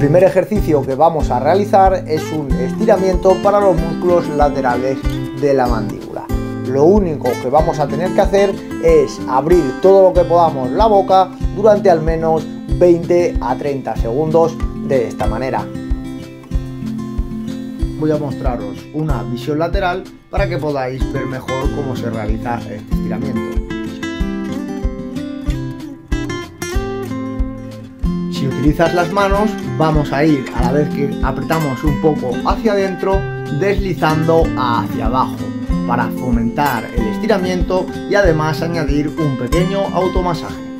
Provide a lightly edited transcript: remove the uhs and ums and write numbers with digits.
primer ejercicio que vamos a realizar es un estiramiento para los músculos laterales de la mandíbula. Lo único que vamos a tener que hacer es abrir todo lo que podamos la boca durante al menos 20 a 30 segundos de esta manera. Voy a mostraros una visión lateral para que podáis ver mejor cómo se realiza este estiramiento. Si utilizas las manos, vamos a ir a la vez que apretamos un poco hacia adentro, deslizando hacia abajo para fomentar el estiramiento y además añadir un pequeño automasaje.